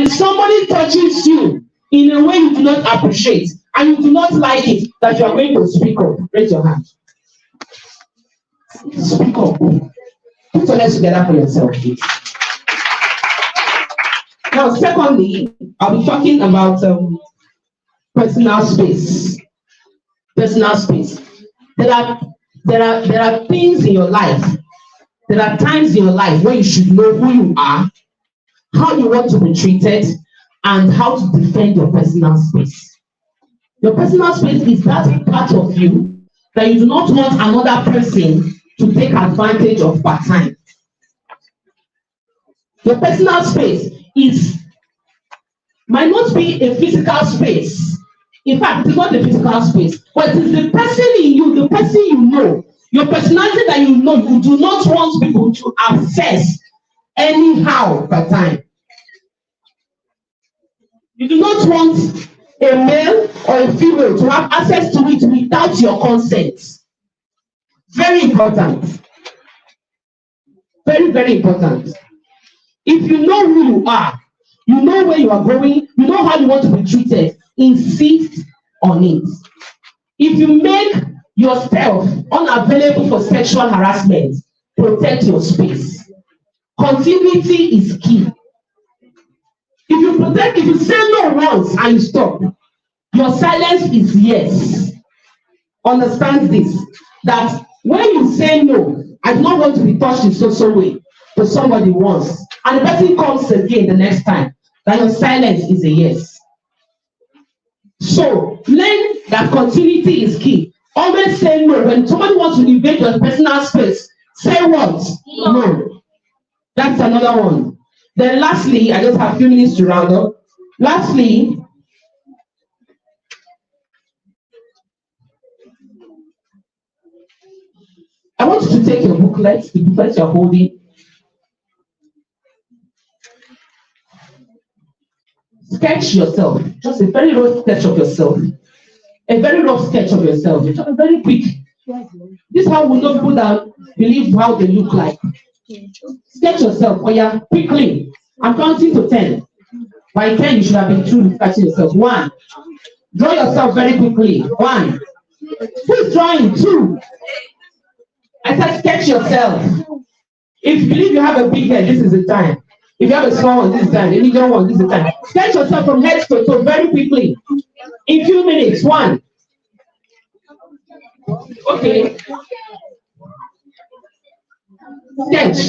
When somebody touches you in a way you do not appreciate and you do not like it, that you are going to speak up. Raise your hand. Speak up. Put your hands together for yourself, please. Now, secondly, I'll be talking about personal space. Personal space. There are things in your life. There are times in your life where you should know who you are, how you want to be treated, and how to defend your personal space. Your personal space is that part of you that you do not want another person to take advantage of part time. Your personal space might not be a physical space. In fact, it's not a physical space, but it is the person in you, the person you know, your personality that you know, you do not want people to access anyhow per time. You do not want a male or a female to have access to it without your consent. Very important. Very, very important. If you know who you are, you know where you are going, you know how you want to be treated, insist on it. If you make yourself unavailable for sexual harassment, protect your space. Continuity is key. If you say no once and you stop, your silence is yes. Understand this, that when you say no, I do not want to be touched in so way to somebody once, and the person comes again the next time, that your silence is a yes. So learn that continuity is key. Always say no. When somebody wants to invade your personal space, say what? No. That's another one. Then lastly, I just have a few minutes to round up. Lastly, I want you to take your booklet, the booklet you're holding. Sketch yourself, just a very rough sketch of yourself. A very rough sketch of yourself, just a very quick. This is how we know people that believe how they look like. Sketch yourself, quickly. I'm counting to 10. By 10, you should have been through sketching yourself. 1. Draw yourself very quickly. 1. Who's drawing? 2. I said sketch yourself. If you believe you have a big head, this is the time. If you have a small one, this is the time. If you don't want, this is the time. Sketch yourself from head to toe very quickly. In few minutes. 1. Okay. Sketch.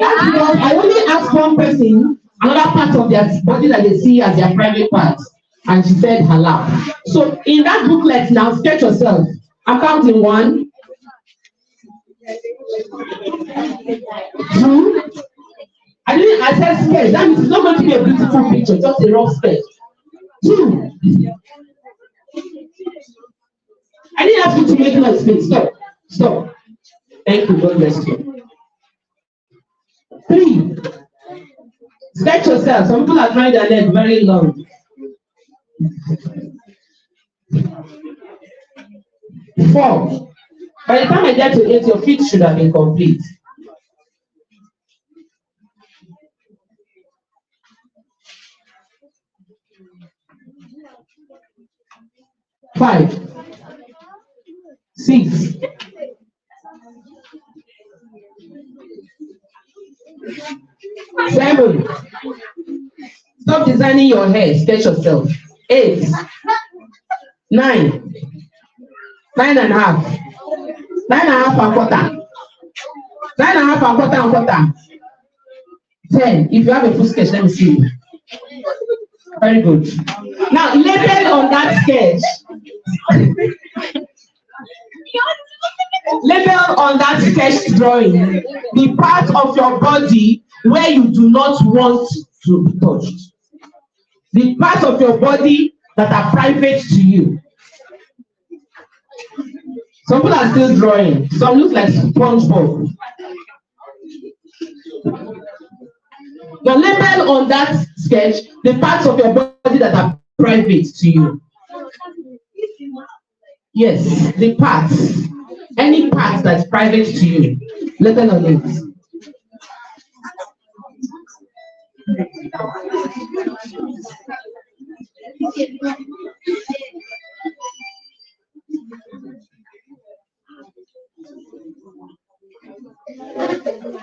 I only asked one person another part of their body that they see as their private part, and she said halal. So in that booklet now, sketch yourself. I'm counting 1, 2. I said sketch. That means it's not going to be a beautiful picture, just a rough sketch. 2. I didn't ask you to make no space. Stop. Stop. Thank you. God bless you. 3. Sketch yourself. Some people are trying their leg very long. 4. By the time I get to 8, your feet should have been complete. 5, 6, 7. Stop designing your hair. Sketch yourself. 8, 9, 9 and a half. 9 and a half and quarter. 9 and a half and quarter. 10. If you have a full sketch, let me see. Very good. Now, label on that sketch. Label on that sketch drawing the part of your body where you do not want to be touched. The part of your body that are private to you. Some people are still drawing. Some look like SpongeBob. You label on that sketch the parts of your body that are private to you. Yes, the parts. Any part that's private to you. Let alone it.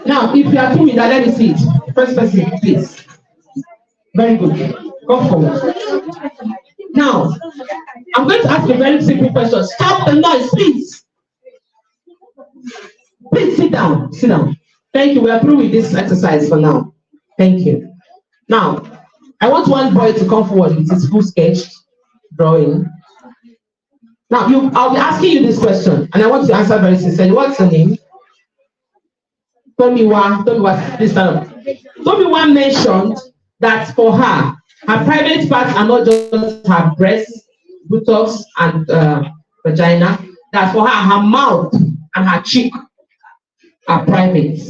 Now, if you are through with that, let me see it. First person, please. Very good. Come forward. Now, I'm going to ask a very simple question. Stop the noise, please. Please sit down. Sit down. Thank you. We are through with this exercise for now. Thank you. Now, I want one boy to come forward with his full sketch drawing. Now, I'll be asking you this question, and I want you to answer very sincerely. What's your name? Tomiwa, please stand up. Tomiwa mentioned that for her private parts are not just her breasts, buttocks, and vagina. That for her mouth and her cheek are private.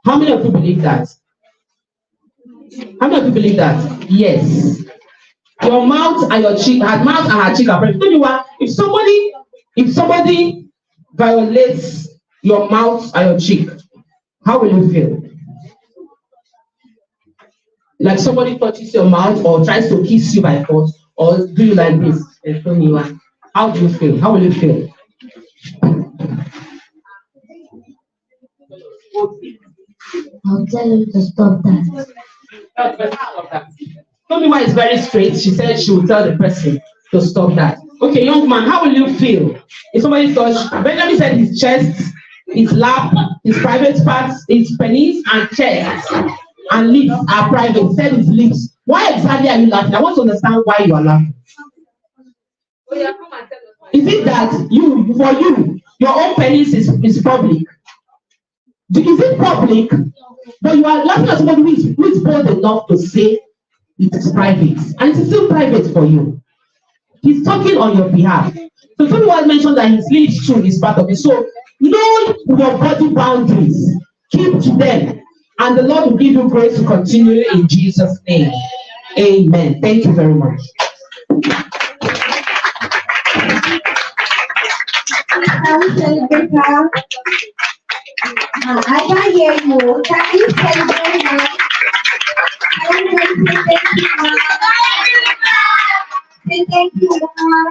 How many of you believe that? How many of you believe that? Yes. Your mouth and your cheek, her mouth and her cheek are private. Tomiwa, if somebody violates your mouth and your cheek, how will you feel? Like somebody touches your mouth or tries to kiss you by force or do you like this? How do you feel? How will you feel? I'll tell him to stop that. Tomiwa is very straight. She said she will tell the person to stop that. Okay, young man, how will you feel if somebody touched? Benjamin said his chest, his lap, his private parts, his penis and chest and lips are private. Said his lips. Why exactly are you laughing? I want to understand why you are laughing. Is it that for you, your own penis is public? Is it public? But you are laughing at somebody who is bold enough to say it is private, and it is still private for you. He's talking on your behalf. So someone mentioned that his lips too is part of it. So know your body boundaries, keep to them, and the Lord will give you grace to continue in Jesus' name. Amen. Thank you very much. Can we celebrate her? I can't hear you. Can you celebrate her? I'm going to say thank you, Mom. Say thank you, Mom.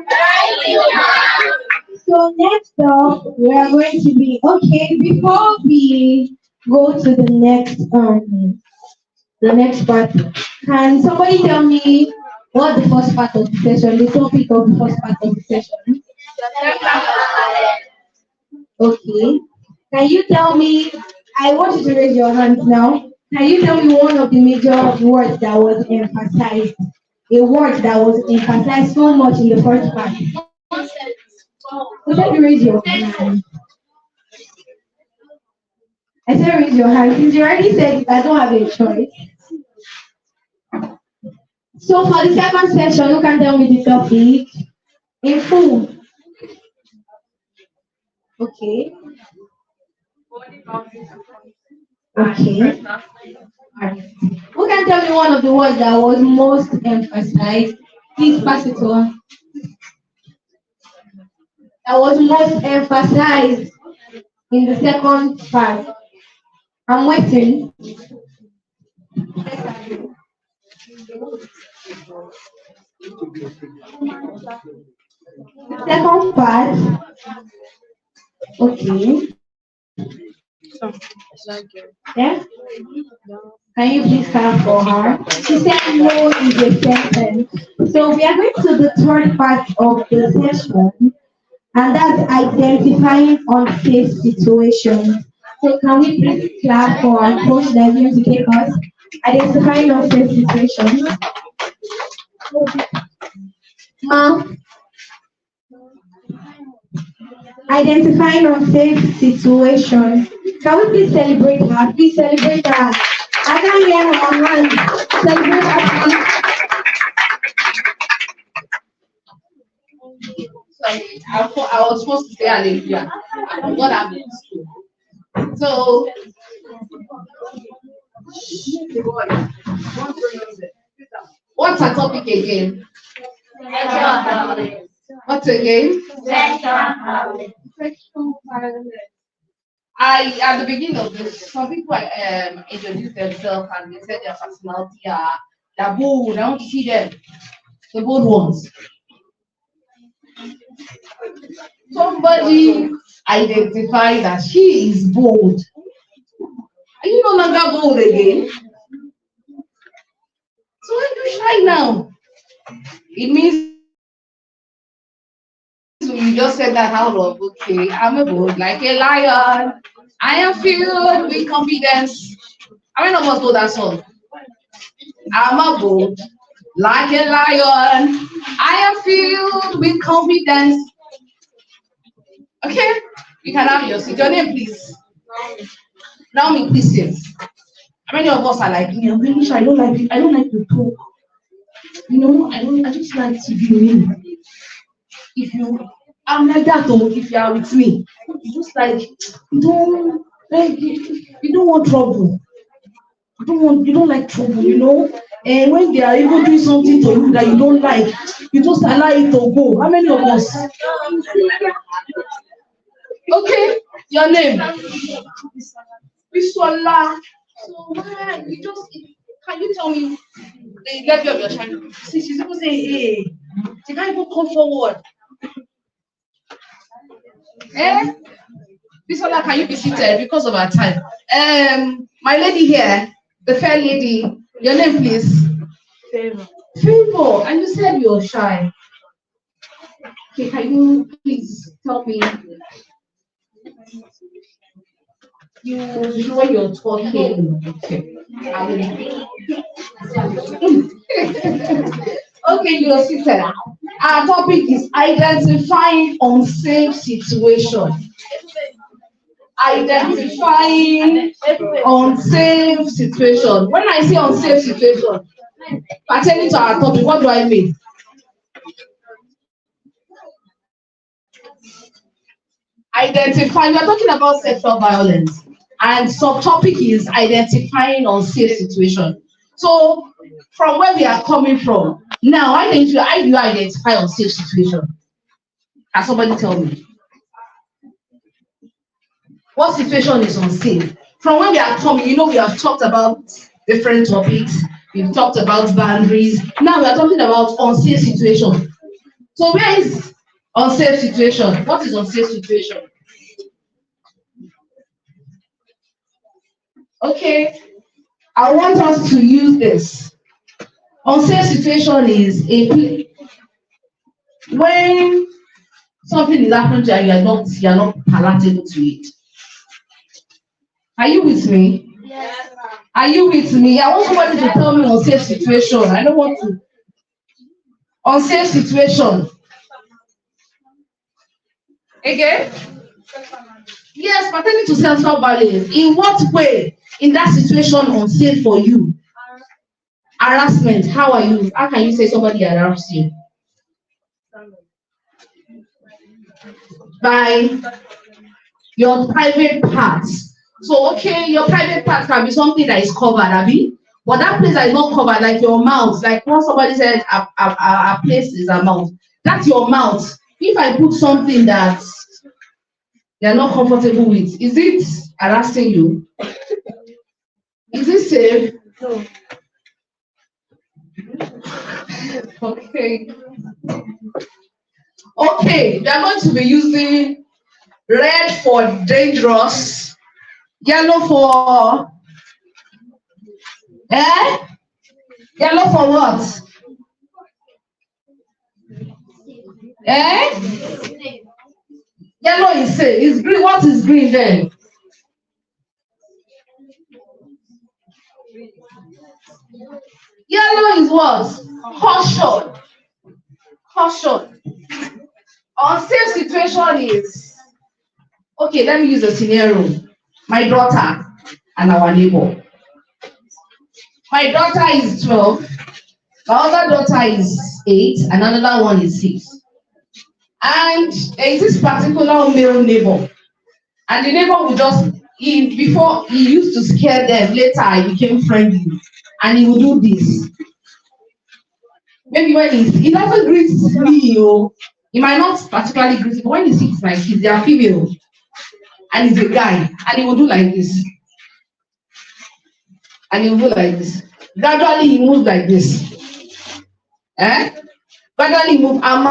So next up, we are going to be before we go to the next part. Can somebody tell me what the first part of the session, the topic of the first part of the session? Okay. Can you tell me? I want you to raise your hands now. Can you tell me one of the major words that was emphasized? A word that was emphasized so much in the first part. So let you raise your hand. I said raise your hand. Since you already said it, I don't have a choice. So for the second session, you can tell me the topic in full. Okay. Okay. Who can tell me one of the words that was most emphasized? Please pass it on. That was most emphasized in the second part. I'm waiting. The second part. Okay. Yeah? Can you please clap for her? She said no is a sentence. So we are going to the third part of the session, and that's identifying unsafe situations. So can we please clap for our coach that is going to take us identifying unsafe situations? Ma'am, identifying unsafe situations. Can we please celebrate her? Please celebrate her. I can't hear her hand. Celebrate her, please. Sorry, I was supposed to say hallelujah. What happened? So, what's our topic again? What again? Sexual violence. At the beginning of this, some people introduce themselves and they said their personality are they're bold. I want to see them, the bold ones. Somebody identified that she is bold. Are you no longer bold again? So why are you shy now? It means you just said that out of okay, I'm a bold like a lion. I am filled with confidence. How many of us know that song? I'm a bold like a lion. I am filled with confidence. Okay, you can have your seat. Your name, please. Naomi, please sit. How many of us are like me? I'm really shy. I don't like to talk. You know, I just like to be me. If you I'm like that though, if you are with me. You just like you don't want trouble. You don't like trouble, you know. And when they are even doing something to you that you don't like, you just allow it to go. How many of us? Okay, your name. Bisola. So why you just can you tell me the level of your child? See, she's even saying, hey, she can't even come forward. Eh? Bisola, can you be seated because of our time? My lady here, the fair lady, your name please. Favor. Favor, and you said you're shy. Okay, can you please tell me when you're talking? Okay. Okay, you're seated. Our topic is identifying unsafe situation. Identifying unsafe situation. When I say unsafe situation, pertaining to our topic, what do I mean? Identifying, we are talking about sexual violence, and subtopic is identifying unsafe situation. So, from where we are coming from, now, how do you identify unsafe situation? Can somebody tell me? What situation is unsafe? From where we are coming, you know, we have talked about different topics. We've talked about boundaries. Now we are talking about unsafe situation. So where is unsafe situation? What is unsafe situation? Okay, I want us to use this. Unsafe situation is when something is happening to you, you are not palatable to it. Are you with me? Yes. Are you with me? I want somebody to tell me unsafe situation. I don't want to. Unsafe situation. Again? Yes, pertaining to sexual violence. In what way in that situation unsafe for you? Harassment. How are you? How can you say somebody harassed you? By your private parts. So okay, your private part can be something that is covered, Abby. But that place that is not covered, like your mouth, like when somebody said a place is a mouth, that's your mouth. If I put something that you're not comfortable with, is it harassing you? Is it safe? No. Okay. Okay, we are going to be using red for dangerous, yellow for yellow for what? Yellow is safe. Is green. What is green then? Yellow is what? Caution. Caution. Unsafe situation is okay. Let me use a scenario. My daughter and our neighbor. My daughter is 12. My other daughter is 8, and another one is 6. And there is this particular male neighbor. And the neighbor would before he used to scare them, later he became friendly. And he would do this. Maybe when he doesn't greet me, He might not particularly greet, but when he sees my kids, they are female, and he's a guy, and he will do like this, and he will do like this. Gradually, he moves like this. Gradually move, and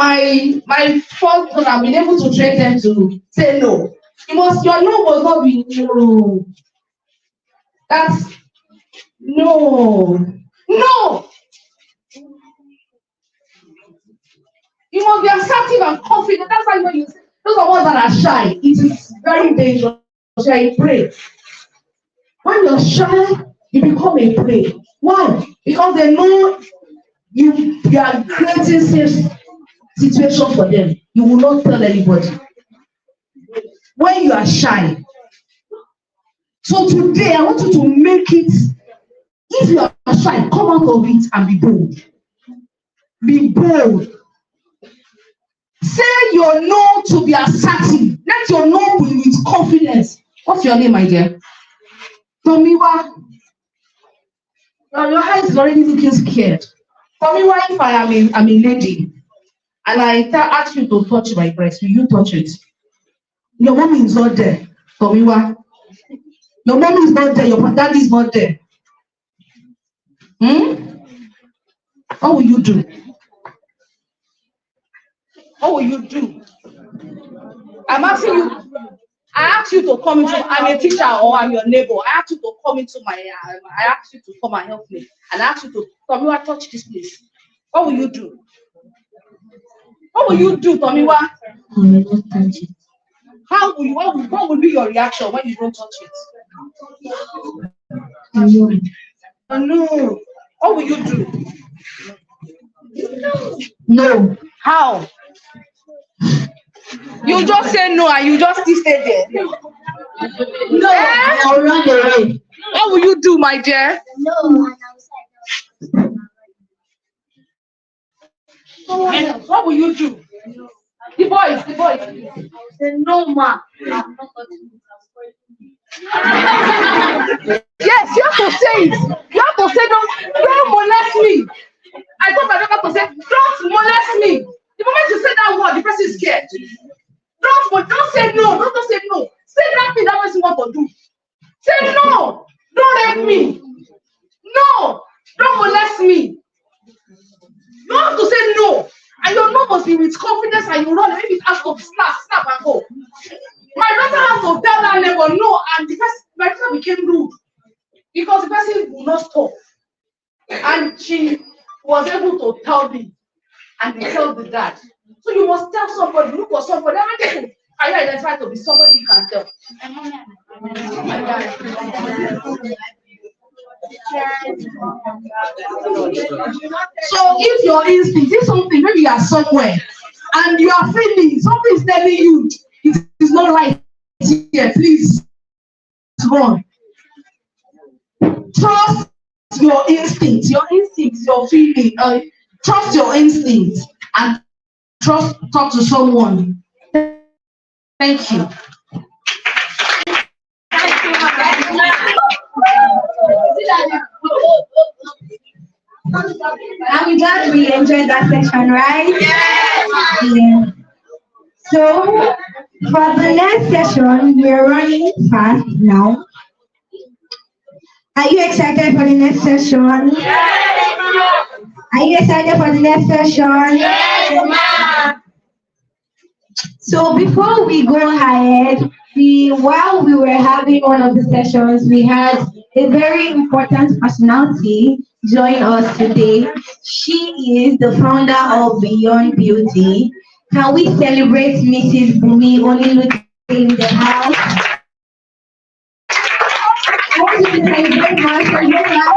my first son, I've been able to train them to say no. Your no must not be no. That's no. No. You must be assertive and confident. That's why when you say those are ones that are shy, it is very dangerous. You pray. When you're shy, you become a prey. Why? Because they know you are creating safe situation for them. You will not tell anybody. When you are shy. So today I want you to make it, if you are shy, come out of it and be bold. Be bold. Say your no to be assertive. Let your no be with confidence. What's your name, my dear? Tomiwa. Your eyes is already looking scared. Tomiwa, if I'm a lady and I ask you to touch my breast, will you touch it? Your mommy is not there. Tomiwa. Your mommy is not there. Your daddy is not there. What will you do? What will you do? I'm asking you. I ask you to come into. I'm a teacher or I'm your neighbor. I ask you to come into my. I ask you to come and help me. And I ask you to Tomiwa touch this place. What will you do? What will you do, Tomiwa? I will not touch it. How will you? What will be your reaction when you don't touch it? No. What will you do? No. How? You just say no and you just stay there. No. I'll run away. What will you do, my dear? No. What will you do? The boys. Say no, ma. Yes, you have to say it. You have to say don't molest me. I told my daughter to say, don't molest me. The moment you say that word, the person is scared. Don't say no. Don't say no. Say that thing that person want to do. Say no. Don't rape me. No. Don't molest me. You have to say no. And your no must be with confidence and you run. Maybe it has to snap and go. My daughter has to tell that neighbor no, and my daughter became rude because the person would not stop. And she was able to tell me and they tell the dad. So you must tell somebody, look for somebody. Everything I identify to be somebody you can tell. So if your instinct is something, maybe you are somewhere and you are feeling something is telling you it is not right here, please run. Trust your instincts, your feeling. Trust your instincts and talk to someone. Thank you. I'm glad we enjoyed that section, right? Yeah. So for the next session, we're running fast now. Are you excited for the next session? Yes. Are you excited for the next session? Yes. So before we go ahead, while we were having one of the sessions, we had a very important personality join us today. She is the founder of Beyond Beauty. Can we celebrate Mrs. Bumi Onilute in the house? I want you to celebrate her for your life.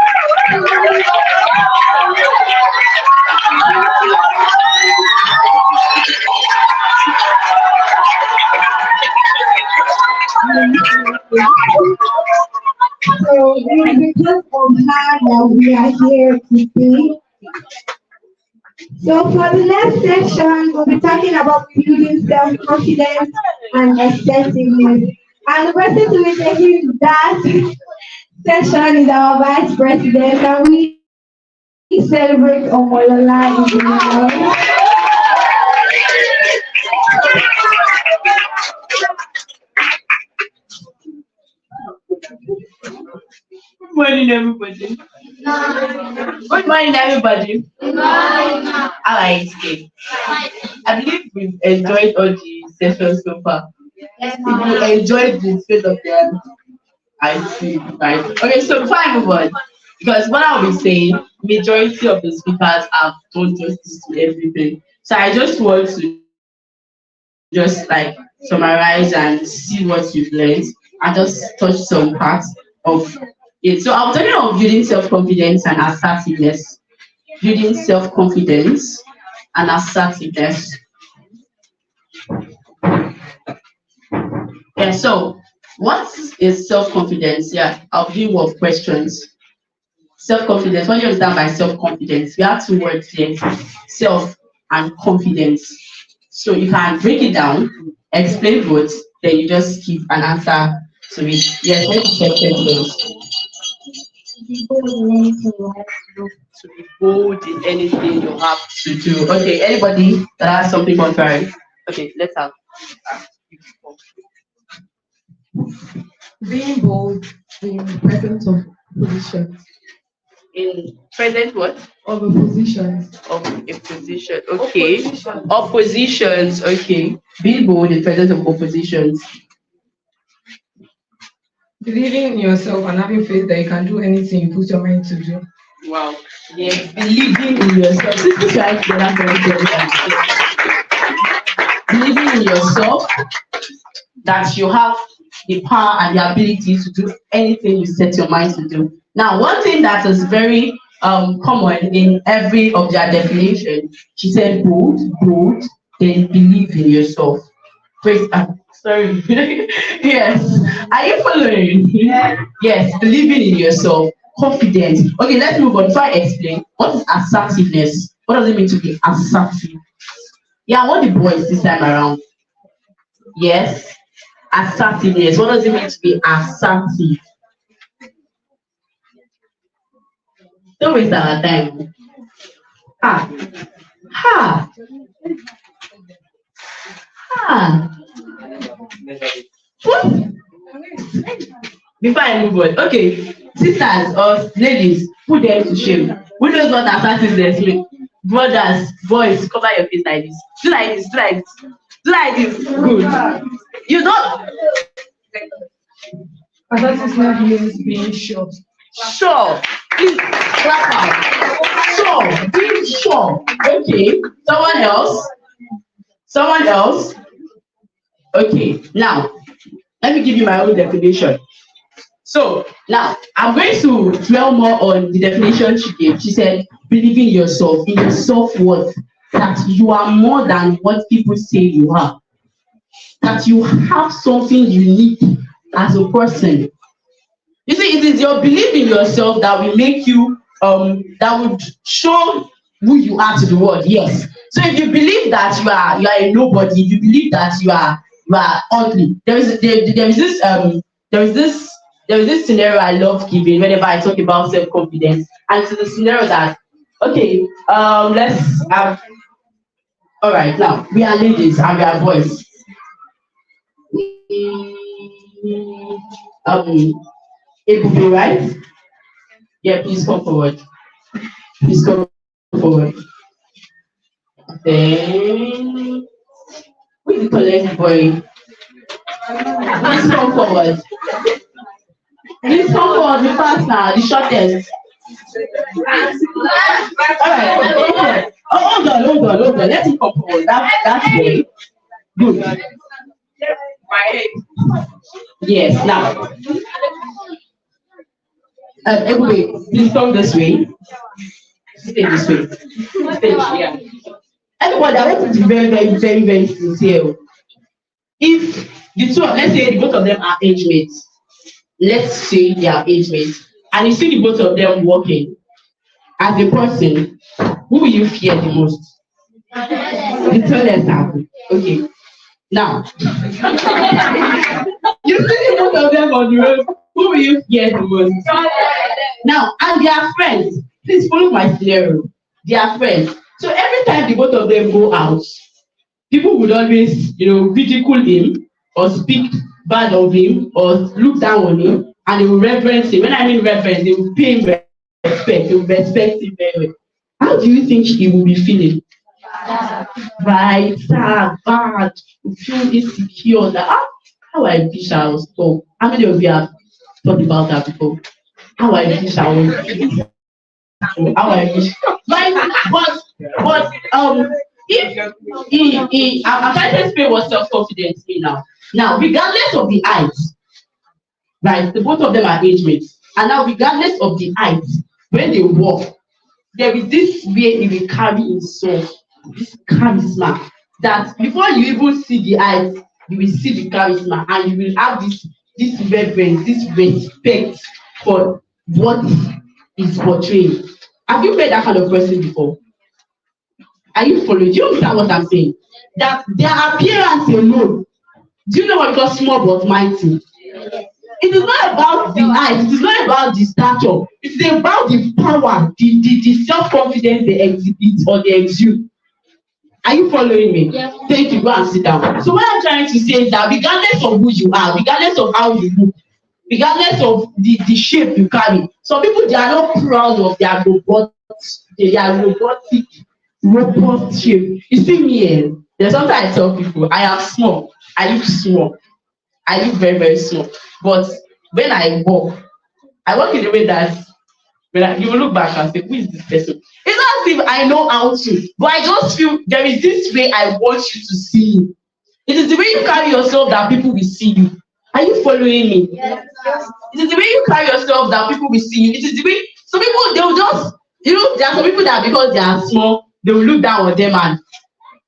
So it is because of her that we are here today. So for the next section, we'll be talking about building self-confidence and assertiveness. And the person to be taking that section is our Vice President, and we celebrate Omolola in the house. morning, everybody. Good morning, everybody. How are you today? I believe we've enjoyed all the sessions so far. If you enjoyed the state of the art, I see, right? Okay, so before I move on, because what I'll be saying, majority of the speakers have done justice to everything. So I just want to just like summarize and see what you've learned and just touch some parts of it. So I'm talking about building self-confidence and assertiveness. Building self-confidence and assertiveness. Yeah, so what is self-confidence? Yeah, I'll give you of questions. Self-confidence. What do you understand by self-confidence? We have two words here, self and confidence. So you can break it down, explain both, then you just give an answer to it. Yes, let's check confidence. To be bold in anything you have to do. Okay, anybody that has something contrary? Okay, let's have. Being bold in presence of positions. In present what? Of a position. Of a position. Okay. Oppositions. Okay. Being bold in presence of oppositions. Believing in yourself and having faith that you can do anything you put your mind to do. Wow. Yes, believing in yourself. This is right together very believing in yourself that you have the power and the ability to do anything you set your mind to do. Now, one thing that is very common in every of their definition, she said bold, then believe in yourself. Praise sorry. Yes. Are you following? Yes, believing in yourself, confidence. Okay, let's move on. Before I explain, what is assertiveness? What does it mean to be assertive? Yeah, I want the boys this time around. Yes. Assertiveness. What does it mean to be assertive? Don't waste our time. Ha. Ha. Ha. What? Before I move on, okay, sisters or ladies, put them to shame. Who knows what assertiveness means? Brothers, boys, cover your face like this. Do like this, do like this. Do like this. Good. You don't. Assertiveness means being sure. Sure. Please clap out. Sure. Being sure. Okay. Someone else. Someone else. Okay. Now, let me give you my own definition. So now I'm going to dwell more on the definition she gave. She said, believing in yourself, in your self-worth, that you are more than what people say you are. That you have something unique as a person. You see, it is your belief in yourself that will make you that would show who you are to the world. Yes. So if you believe that you are a nobody, if you believe that you are ugly, there is this scenario I love giving whenever I talk about self-confidence, and it's the scenario that okay, let's have all right, now we are ladies and we are boys. It will be right. Yeah, please come forward. Please come forward. Then who is the tallest boy? Please come forward. Please come forward, the faster, the shortest. Alright, oh, hold on. Let him come forward. That's way. Good. Yes, now. Everybody, please come this way. Stay this way. Stay, yeah. Everybody, I want you to be very sincere. If the two, let's say the both of them are age mates, let's say they are age mates, and you see the both of them working, as a person, who will you fear the most? The tallest apple. Okay. Now, you see the both of them on the road, who will you fear the most? Now, and they are friends. Please follow my scenario. They are friends. So every time the both of them go out, people would always, ridicule him or speak bad of him or look down on him and they will reverence him. When I mean reverence, they will pay him respect. They will respect him very well. How do you think he will be feeling? Right, sad, bad, feel insecure. That how I wish I was told. How many of you have thought about that before? How I wish I was. How I wish. But if I'm trying to explain what self-confidence means now. Now, regardless of the height, right? The both of them are age mates. And now, regardless of the height, when they walk, there is this way he will carry himself, this charisma, that before you even see the eyes, you will see the charisma, and you will have this reverence, this respect for what is portraying. Have you met that kind of person before? Are you following? Do you understand what I'm saying? That their appearance alone, do you know what we call small but mighty? It is not about the height, it is not about the stature, it is about the power, the self-confidence they exhibit or they exude. Are you following me? Yes. Thank you. Go and sit down. So what I'm trying to say is that regardless of who you are, regardless of how you look, regardless of the shape you carry, some people they are not proud of their robotic robot shape. You see me here, there's something I tell people, I am small, I look small, I look very, very small. But when I walk in a way that when you will look back and say, who is this person? It's not as if I know how to, but I just feel there is this way I want you to see me. It is the way you carry yourself that people will see you. Are you following me? Yes. It is the way you carry yourself that people will see you. It is the way some people they will just, there are some people that because they are small, they will look down on them, and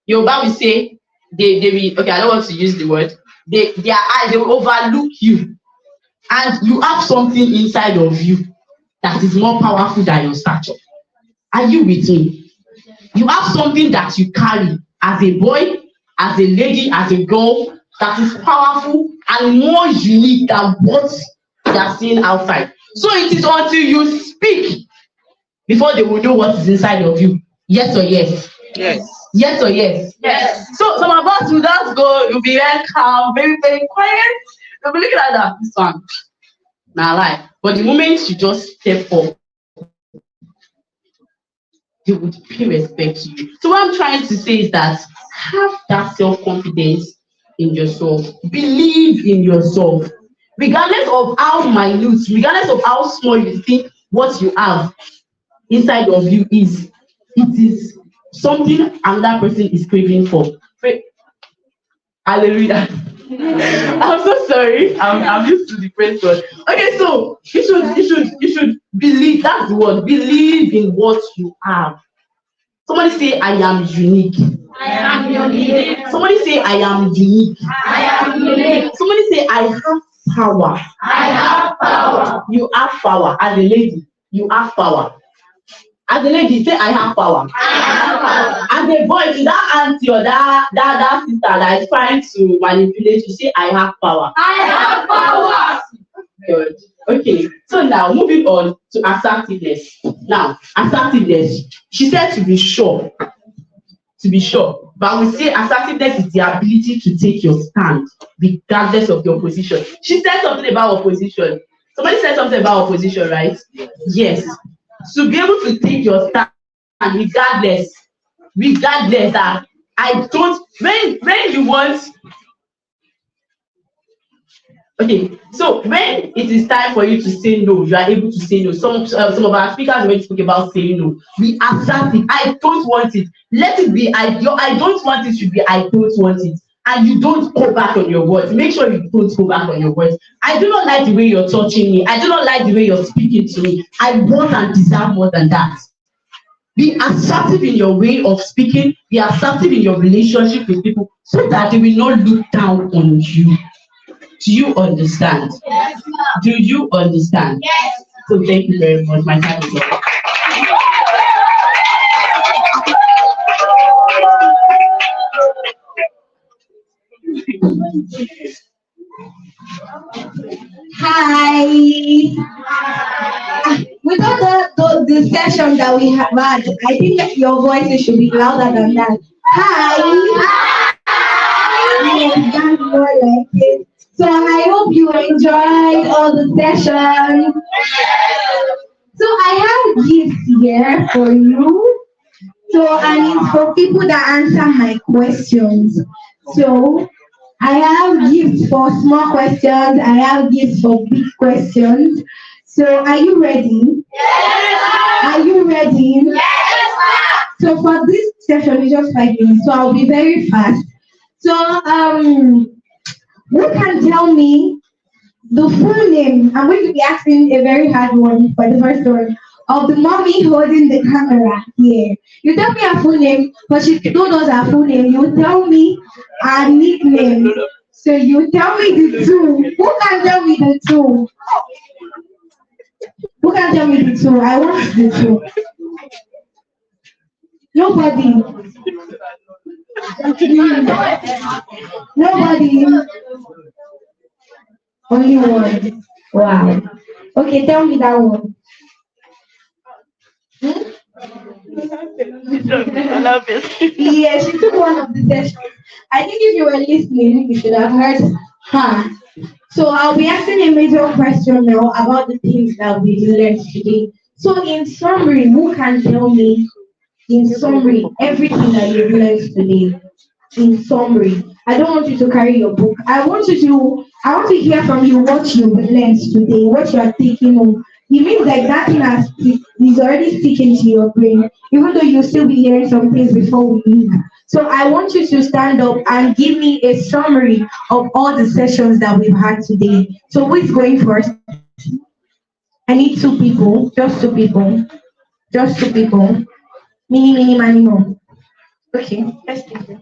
Yoruba will say they will, okay, I don't want to use the word, their eyes, they will overlook you, and you have something inside of you that is more powerful than your stature. Are you with me? You have something that you carry as a boy, as a lady, as a girl, that is powerful and more unique than what they are seeing outside. So it is until you speak before they will know what is inside of you. Yes or yes? Yes. Yes or yes? Yes. So some of us will just go, you'll be very calm, very, very quiet. You'll be looking at that, this one. Nah, lie. But the moment you just step up, they would pay respect to you. So what I'm trying to say is that have that self-confidence in yourself. Believe in yourself. Regardless of how minute, regardless of how small you think what you have inside of you is, it is something another person is craving for. Hallelujah. I'm so sorry. I'm used to the praise God. Okay, so you should believe. That's the word. Believe in what you have. Somebody say, I am unique. I am unique. Somebody say, I am unique. I am unique. Somebody say, I have power. I have power. You have power. As a lady, you have power. As a lady, say, I have power. I have power. As a boy, to that auntie or that sister that is trying to manipulate you, say, I have power. I have power. Good. Okay, so now moving on to assertiveness. Now, assertiveness, she said to be sure. To be sure. But we say assertiveness is the ability to take your stand regardless of your position. She said something about opposition. Somebody said something about opposition, right? Yes. To be able to take your stand regardless that I don't, when you want. Okay, so when it is time for you to say no, you are able to say no. Some of our speakers already spoke about saying no. We assert it. I don't want it. Let it be. I don't want it should be I don't want it. And you don't go back on your words. Make sure you don't go back on your words. I do not like the way you're touching me. I do not like the way you're speaking to me. I want and deserve more than that. Be assertive in your way of speaking. Be assertive in your relationship with people so that they will not look down on you. Do you understand? Yes. Do you understand? Yes. So thank you very much. My time is up. Hi. With all the session that we have had, I think your voices should be louder than that. Hi. Yes, that's more like it. So I hope you enjoyed all the sessions. So I have gifts here for you. So and it's for people that answer my questions. So I have gifts for small questions. I have gifts for big questions. So are you ready? Are you ready? So for this session, it's just 5 minutes. So I'll be very fast. So who can tell me the full name? I'm going to be asking a very hard one for the first one. Of the mommy holding the camera here. You tell me her full name, but she told us her full name. You tell me her nickname. So you tell me the two. Who can tell me the two? Who can tell me the two? I want the two. Nobody. Nobody. Only one. Wow. Okay, tell me that one. Yeah, she took one of the sessions. I think if you were listening, you should have heard her. So I'll be asking a major question now about the things that we learned today. So in summary, who can tell me in summary everything that you've learned today? In summary, I don't want you to carry your book. I want to hear from you what you've learned today, what you are taking home. It means like that thing is already sticking to your brain, even though you'll still be hearing some things before we leave. So I want you to stand up and give me a summary of all the sessions that we've had today. So who is going first? I need two people, just two people, just two people. Mini, mini, mini, mo. Okay, let's take it.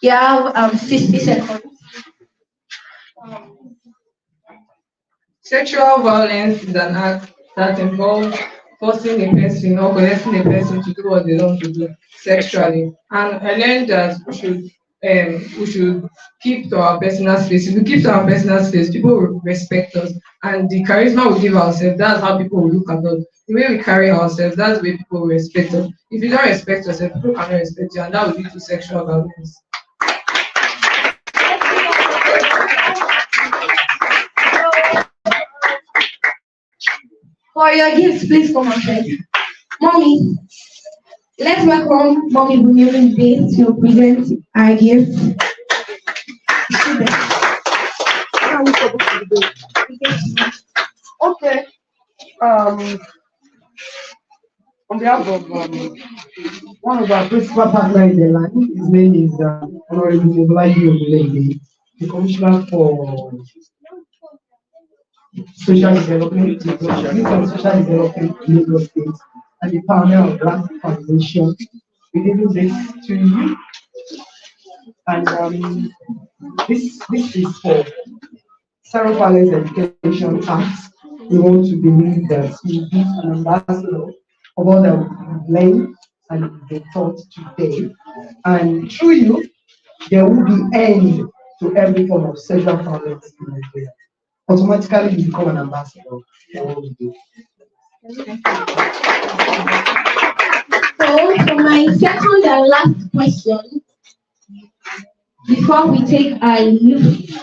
You have 60 seconds. Sexual violence is an act that involves forcing a person or coercing a person to do what they don't to do sexually. And I learned that we should keep to our personal space. If we keep to our personal space, people will respect us. And the charisma we give ourselves, that's how people will look at us. The way we carry ourselves, that's the way people will respect us. If you don't respect yourself, people cannot respect you, and that will lead to sexual violence. For your gifts, please come on first. Mommy, let's welcome Mommy Bunyo's Day to present our gifts. Okay. Um, on behalf of one of our principal partners in the line, his name is Honorable Mobility Obulede, the Commissioner for Social Development, Social Development in Lagos State, and the founder of Black Foundation. We give this to you, and this is for Sarah Violence Education Act. We want to believe that you be an ambassador of all that we've learned and been taught today. And through you, there will be end to every form of sexual violence in Nigeria. Automatically, you become an ambassador for what we do. So, for my second and last question, before we take our leave,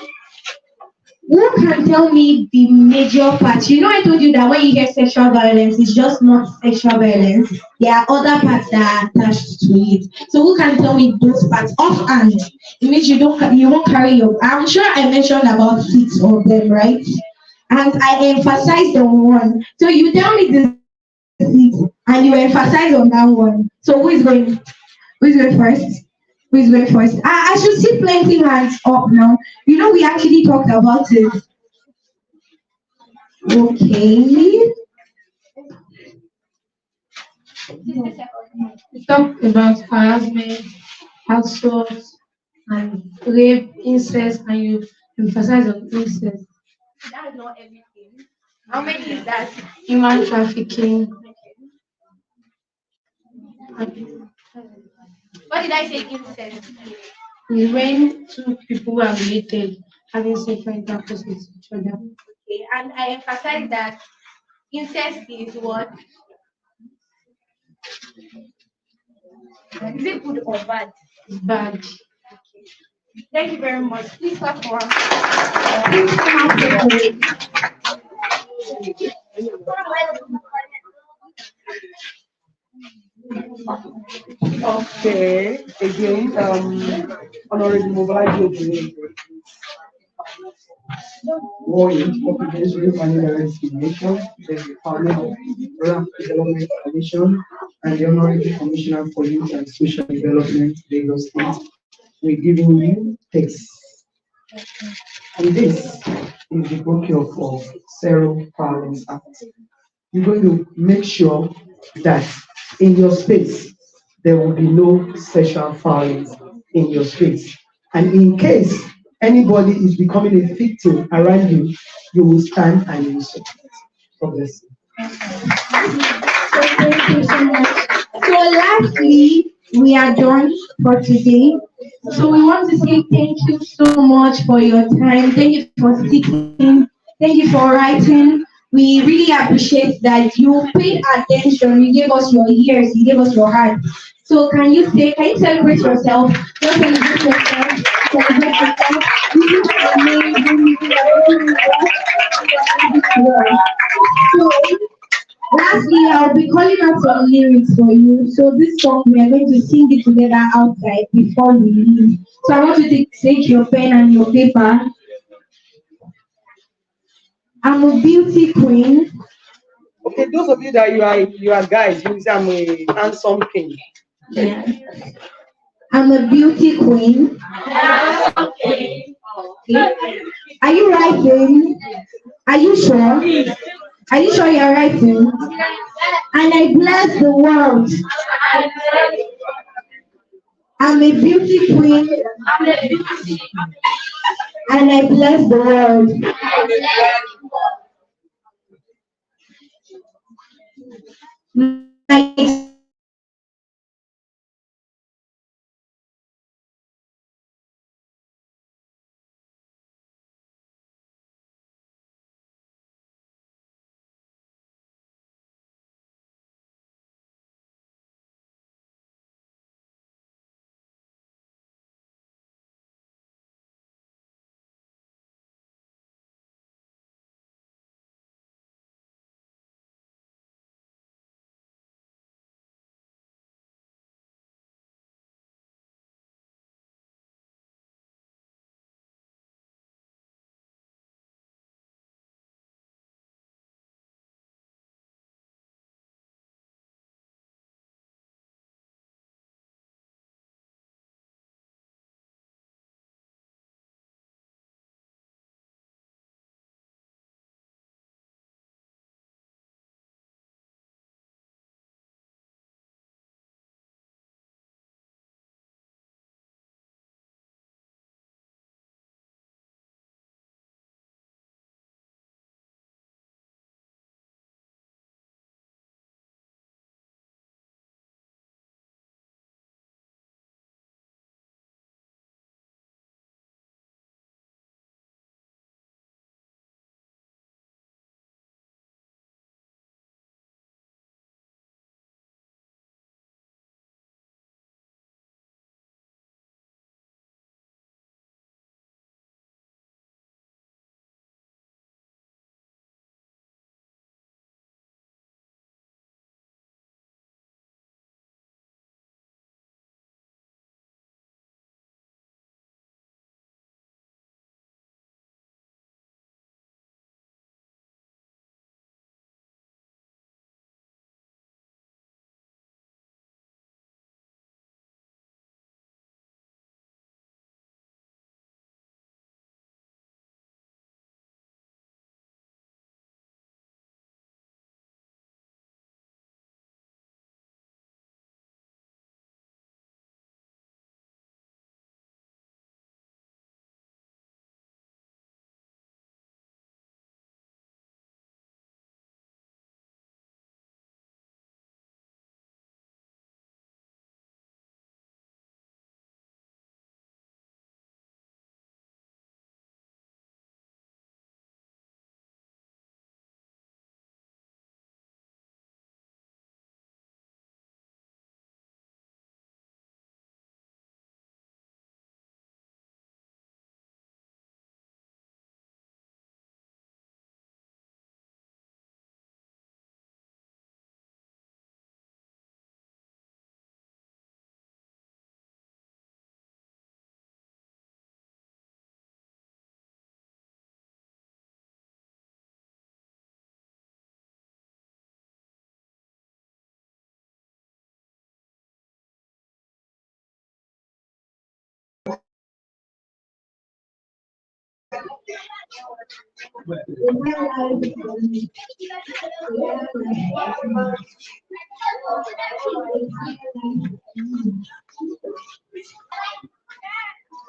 who can tell me the major parts? You know, I told you that when you hear sexual violence, it's just not sexual violence. There are other parts that are attached to it. So who can tell me those parts offhand? It means you won't carry your. I'm sure I mentioned about 6 of them, right? And I emphasized on one. So you tell me the 6, and you emphasize on that one. So who is going? Who is going first? Who is going first? I should see plenty hands up now. You know, we actually talked about it. Okay. We talked about harassment, assault, and rape, incest, and you emphasize on incest. That's not everything. How many is that? Human trafficking. And What did I say? Incest. when two people are related, having sexual intercourse with each other. Okay, and I emphasize that incest is what? Is it good or bad? It's bad. Thank you very much. Please clap for her. Please come out for the Okay, again, Honorable Mobilize your WarAID, Confidentially Managerial Discrimination, the founder of Rural Development Commission, and the Honorable Commissioner for Youth and Social Development, Lagos State. We're giving you text. And this is the book of Zero Violence Act. You're going to make sure that in your space there will be no sexual violence in your space. And in case anybody is becoming a victim around you, you will stand and you will support. God bless you. So thank you so much. So lastly, we are done for today. So we want to say thank you so much for your time. Thank you for sitting. Thank you for writing. We really appreciate that you paid attention. You gave us your ears. You gave us your heart. So can you celebrate yourself? Just celebrate yourself. Celebrate yourself. You are amazing. You are amazing. So lastly, I'll be calling out some lyrics for you. So this song we are going to sing it together outside before we leave. So I want you to take your pen and your paper. I'm a beauty queen. Okay, those of you that you are guys, you say I'm a handsome king. Yeah. I'm a beauty queen. Okay. Are you writing? Are you sure? Are you sure you're writing? And I bless the world. I'm a beauty queen. And I bless the world. My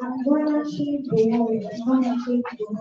I'm gonna change the world. I'm gonna change the world.